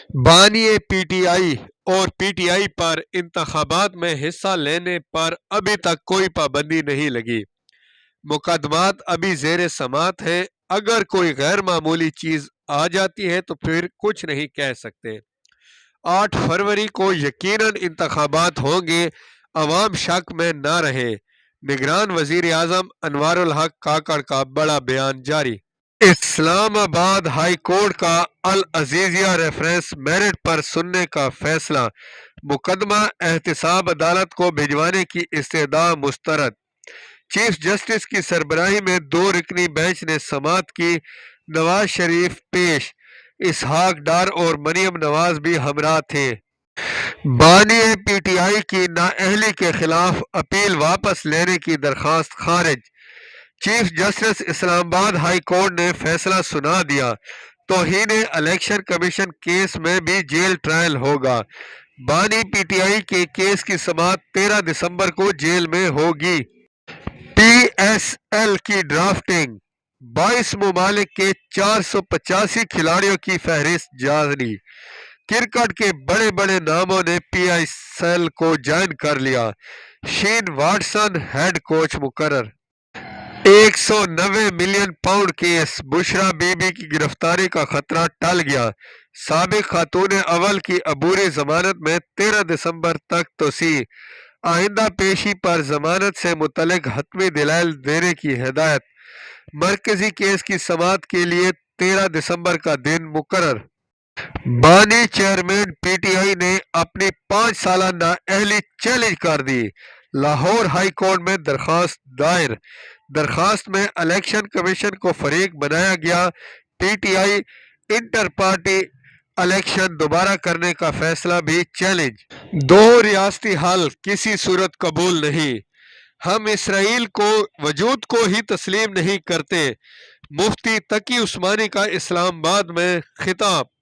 بانی پی ٹی آئی اور پی ٹی آئی پر انتخابات میں حصہ لینے پر ابھی تک کوئی پابندی نہیں لگی۔ مقدمات ابھی زیر سماعت ہیں۔ اگر کوئی غیر معمولی چیز آ جاتی ہے تو پھر کچھ نہیں کہہ سکتے۔ 8 فروری کو یقیناً انتخابات ہوں گے، عوام شک میں نہ رہے۔ نگران وزیر اعظم انوار الحق کاکڑ کا بڑا بیان جاری۔ اسلام آباد ہائی کورٹ کا العزیزیہ ریفرنس میرٹ پر سننے کا فیصلہ۔ مقدمہ احتساب عدالت کو بھجوانے کی استدعا مسترد۔ چیف جسٹس کی سربراہی میں 2 رکنی بینچ نے سماعت کی۔ نواز شریف پیش، اسحاق ڈار اور مریم نواز بھی ہمراہ تھے۔ بانی پی ٹی آئی کی نااہلی کے خلاف اپیل واپس لینے کی درخواست خارج۔ چیف جسٹس اسلام آباد ہائی کورٹ نے فیصلہ سنا دیا۔ توہین الیکشن کمیشن کیس میں بھی جیل ٹرائل ہوگا۔ بانی پی ٹی آئی کے کیس کی سماعت 13 دسمبر کو جیل میں ہوگی۔ پی ایس ایل کی ڈرافٹنگ، 22 ممالک کے 485 کھلاڑیوں کی فہرست جاری۔ کرکٹ کے بڑے بڑے ناموں نے پی ایس ایل کو جوائن کر لیا۔ شین واٹسن ہیڈ کوچ مقرر۔ 190 million pound case, Bushra Bibi کی گرفتاری کا خطرہ ٹل گیا۔ سابق خاتون اول کی عبوری ضمانت میں 13 دسمبر تک توسیع۔ آئندہ پیشی پر ضمانت سے متعلق حتمی دلائل دینے کی ہدایت۔ مرکزی کیس کی سماعت کے لیے 13 دسمبر کا دن مقرر۔ بانی چیئرمین پی ٹی آئی نے اپنی 5 سالہ نااہلی چیلنج کر دی۔ لاہور ہائی کورٹ میں درخواست دائر۔ درخواست میں الیکشن کمیشن کو فریق بنایا گیا۔ P T I inter party election دوبارہ کرنے کا فیصلہ بھی چیلنج۔ 2 ریاستی حل کسی صورت قبول نہیں۔ ہم اسرائیل کو وجود کو ہی تسلیم نہیں کرتے۔ مفتی تقی عثمانی کا اسلام آباد میں خطاب۔